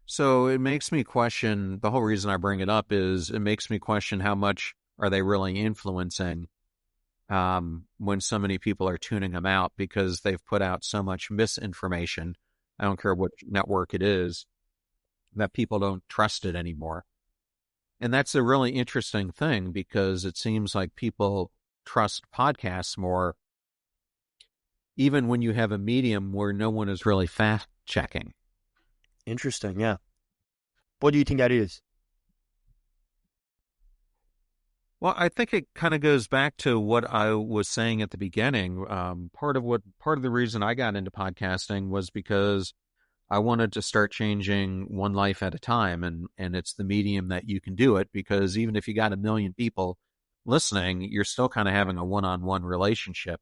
B: So it makes me question, the whole reason I bring it up is it makes me question how much are they really influencing when so many people are tuning them out because they've put out so much misinformation. I don't care what network it is, that people don't trust it anymore. And that's a really interesting thing because it seems like people trust podcasts more, even when you have a medium where no one is really fact checking.
A: Interesting, yeah. What do you think that is?
B: Well, I think it kind of goes back to what I was saying at the beginning. Part of the reason I got into podcasting was because I wanted to start changing one life at a time, and it's the medium that you can do it because even if you got a million people listening, you're still kind of having a one-on-one relationship.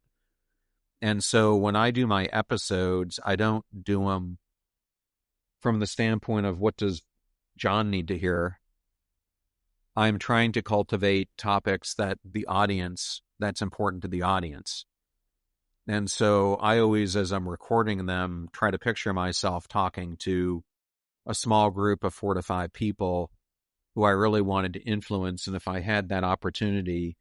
B: And so when I do my episodes, I don't do them from the standpoint of what does John need to hear. I'm trying to cultivate topics that's important to the audience. And so I always, as I'm recording them, try to picture myself talking to a small group of 4 to 5 people who I really wanted to influence. And if I had that opportunity,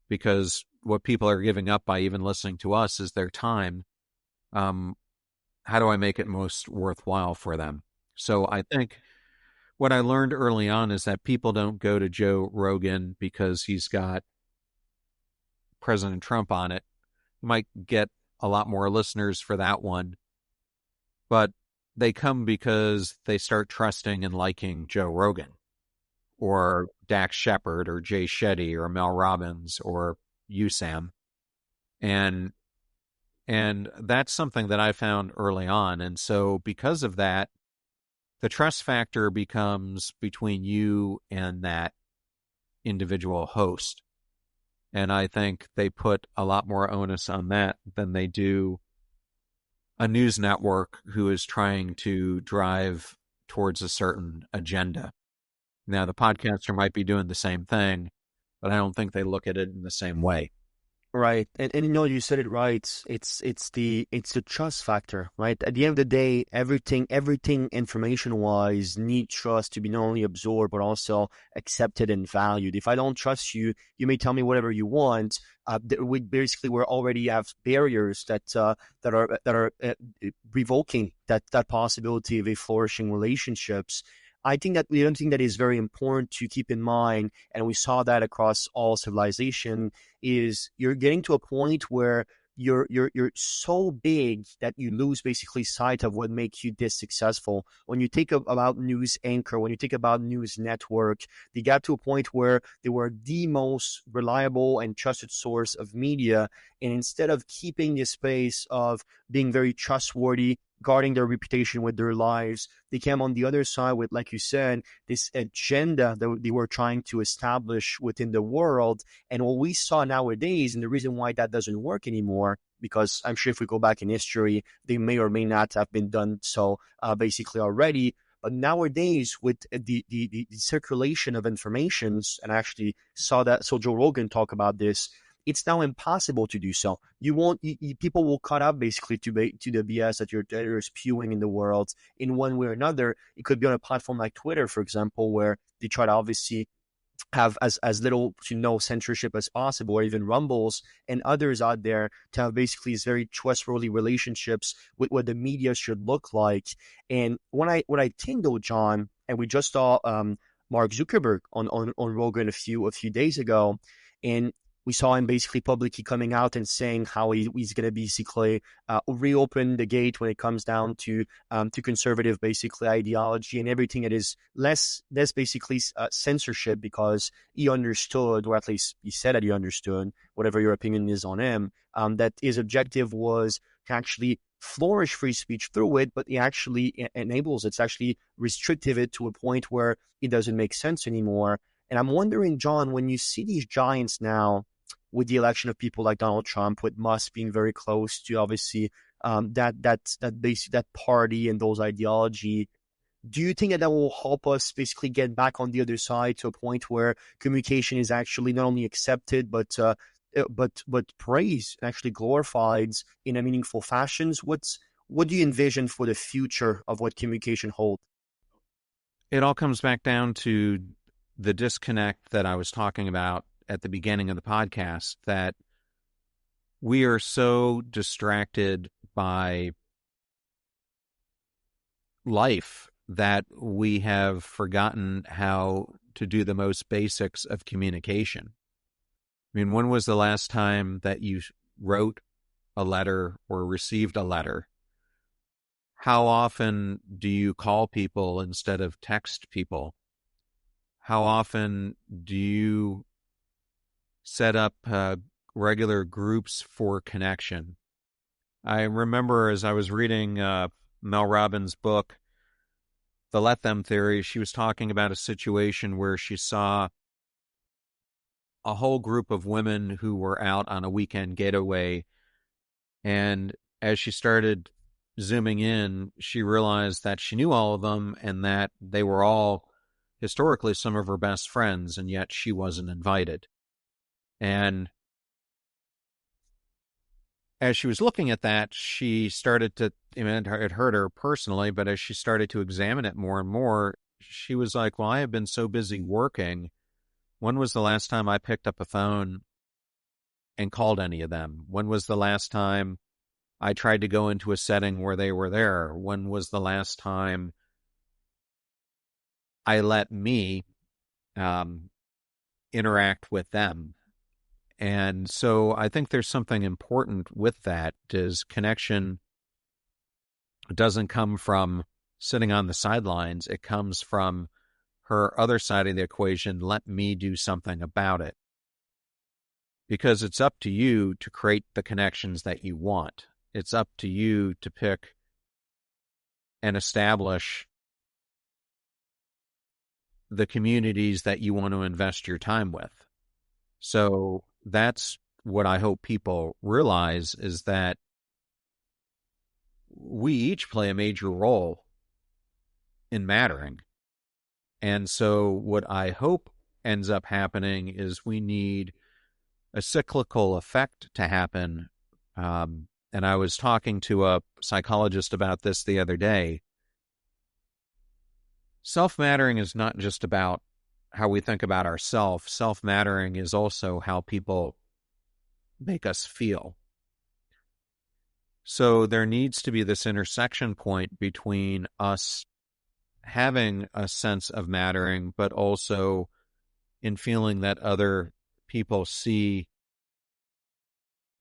B: because what people are giving up by even listening to us is their time, how do I make it most worthwhile for them? So I think what I learned early on is that people don't go to Joe Rogan because he's got President Trump on it. You might get a lot more listeners for that one, but they come because they start trusting and liking Joe Rogan or Dax Shepard or Jay Shetty or Mel Robbins or you, Sam. And that's something that I found early on. And so because of that, the trust factor becomes between you and that individual host. And I think they put a lot more onus on that than they do a news network who is trying to drive towards a certain agenda. Now, the podcaster might be doing the same thing, but I don't think they look at it in the same way.
A: Right. And you know, you said it right. It's the trust factor, right? At the end of the day, everything information wise needs trust to be not only absorbed but also accepted and valued. If I don't trust you, you may tell me whatever you want. We already have barriers that are revoking that possibility of a flourishing relationships. I think that the other thing that is very important to keep in mind, and we saw that across all civilization, is you're getting to a point where you're so big that you lose basically sight of what makes you this successful. When you think about news anchor, when you think about news network, they got to a point where they were the most reliable and trusted source of media. And instead of keeping the space of being very trustworthy, guarding their reputation with their lives, they came on the other side with, like you said, this agenda that they were trying to establish within the world. And what we saw nowadays, and the reason why that doesn't work anymore, because I'm sure if we go back in history, they may or may not have been done so basically already. But nowadays, with the circulation of informations, and I actually saw Joe Rogan talk about this, it's now impossible to do so. You won't. People will cut up basically to the BS that you're spewing in the world in one way or another. It could be on a platform like Twitter, for example, where they try to obviously have as little to no censorship as possible, or even Rumbles and others out there to have basically these very trustworthy relationships with what the media should look like. And what I think though, John, and we just saw Mark Zuckerberg on Rogan a few days ago, and we saw him basically publicly coming out and saying how he's going to basically reopen the gate when it comes down to conservative basically ideology and everything that is less basically censorship, because he understood, or at least he said that he understood, whatever your opinion is on him, that his objective was to actually flourish free speech through it, but he actually enables it's actually restrictive it to a point where it doesn't make sense anymore. And I'm wondering, John, when you see these giants now, with the election of people like Donald Trump, with Musk being very close to obviously that party and those ideology, do you think that that will help us basically get back on the other side to a point where communication is actually not only accepted but praised and actually glorified in a meaningful fashions? What do you envision for the future of what communication holds?
B: It all comes back down to the disconnect that I was talking about at the beginning of the podcast, that we are so distracted by life that we have forgotten how to do the most basics of communication. I mean, when was the last time that you wrote a letter or received a letter? How often do you call people instead of text people? How often do you set up regular groups for connection? I remember as I was reading Mel Robbins' book, The Let Them Theory, she was talking about a situation where she saw a whole group of women who were out on a weekend getaway. And as she started zooming in, she realized that she knew all of them and that they were all historically some of her best friends, and yet she wasn't invited. And as she was looking at that, she started to, I mean, it hurt her personally, but as she started to examine it more and more, she was like, well, I have been so busy working. When was the last time I picked up a phone and called any of them? When was the last time I tried to go into a setting where they were there? When was the last time I let me interact with them? And so I think there's something important with that, is connection doesn't come from sitting on the sidelines. It comes from her other side of the equation. Let me do something about it. Because it's up to you to create the connections that you want. It's up to you to pick and establish the communities that you want to invest your time with. So that's what I hope people realize, is that we each play a major role in mattering. And so what I hope ends up happening is we need a cyclical effect to happen. And I was talking to a psychologist about this the other day. Self-mattering is not just about how we think about ourselves. Self-mattering is also how people make us feel. So there needs to be this intersection point between us having a sense of mattering, but also in feeling that other people see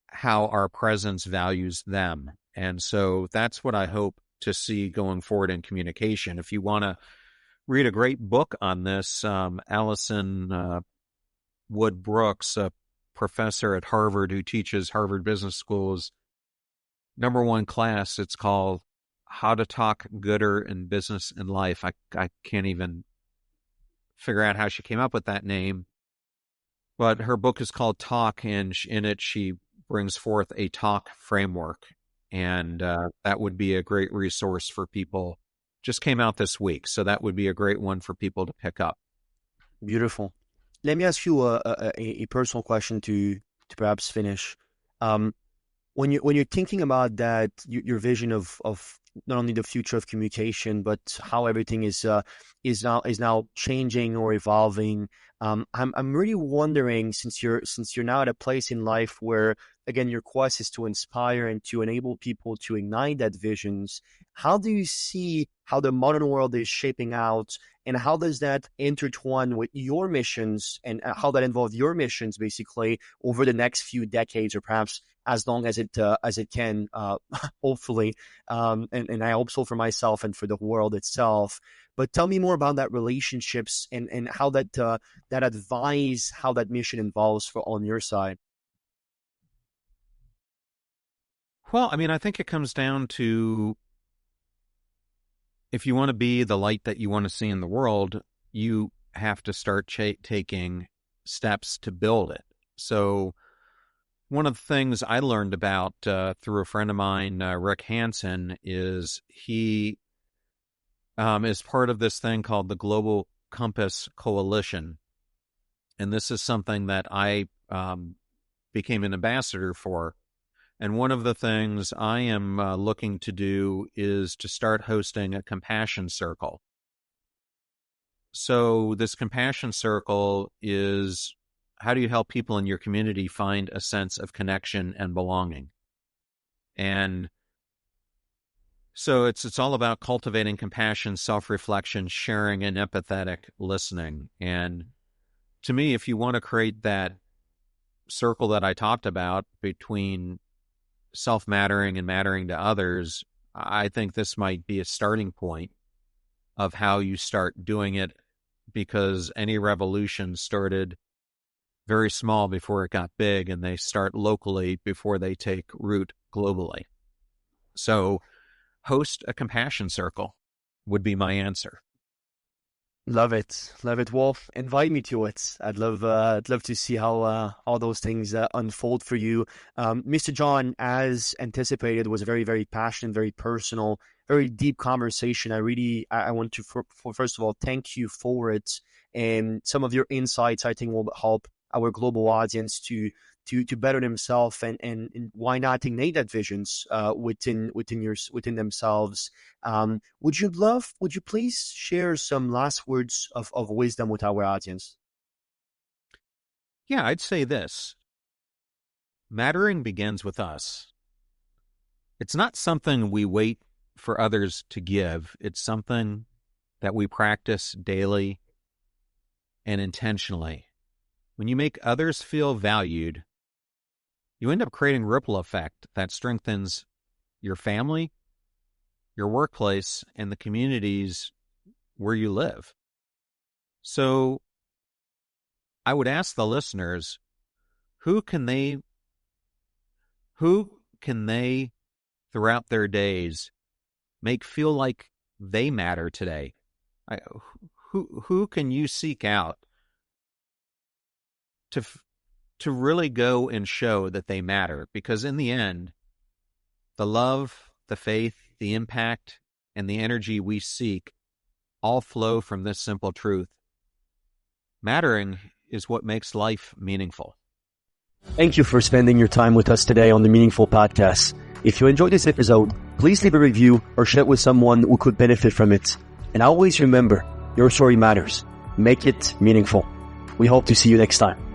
B: how our presence values them. And so that's what I hope to see going forward in communication. If you want to read a great book on this, Allison Wood Brooks, a professor at Harvard who teaches Harvard Business School's #1 class, it's called How to Talk Gooder in Business and Life. I can't even figure out how she came up with that name, but her book is called Talk, and in it she brings forth a talk framework, and that would be a great resource for people. Just came out this week, so that would be a great one for people to pick up.
A: Beautiful. Let me ask you a personal question to perhaps finish. When you're thinking about that, your vision of not only the future of communication, but how everything is now changing or evolving. I'm really wondering, since you're now at a place in life where, again, your quest is to inspire and to enable people to ignite that visions, how do you see how the modern world is shaping out, and how does that intertwine with your missions, and how that involves your missions basically over the next few decades, or perhaps as long as it can, hopefully, and I hope so for myself and for the world itself. But tell me more about that relationships, and how that advice, how that mission involves for on your side.
B: Well, I mean, I think it comes down to, if you want to be the light that you want to see in the world, you have to start taking steps to build it. So one of the things I learned about through a friend of mine, Rick Hansen, is he is part of this thing called the Global Compass Coalition. And this is something that I became an ambassador for. And one of the things I am looking to do is to start hosting a compassion circle. So this compassion circle is, how do you help people in your community find a sense of connection and belonging? And so it's all about cultivating compassion, self-reflection, sharing, and empathetic listening. And to me, if you want to create that circle that I talked about between self-mattering and mattering to others, I think this might be a starting point of how you start doing it, because any revolution started very small before it got big, and they start locally before they take root globally. So host a compassion circle would be my answer.
A: Love it, love it. Well, invite me to it. I'd love to see how all those things unfold for you. Mr. John, as anticipated, was a very, very passionate, very personal, very deep conversation. I want to for first of all thank you for it, and some of your insights I think will help our global audience to better themselves, and why not ignite that visions within themselves. Would you please share some last words of wisdom with our audience?
B: Yeah, I'd say this. Mattering begins with us. It's not something we wait for others to give. It's something that we practice daily and intentionally. When you make others feel valued, you end up creating ripple effect that strengthens your family, your workplace, and the communities where you live. So I would ask the listeners, who can they throughout their days make feel like they matter today? Who can you seek out to really go and show that they matter? Because in the end, the love, the faith, the impact, and the energy we seek all flow from this simple truth. Mattering is what makes life meaningful.
A: Thank you for spending your time with us today on the Meaningful Podcast. If you enjoyed this episode, please leave a review or share it with someone who could benefit from it. And always remember, your story matters. Make it meaningful. We hope to see you next time.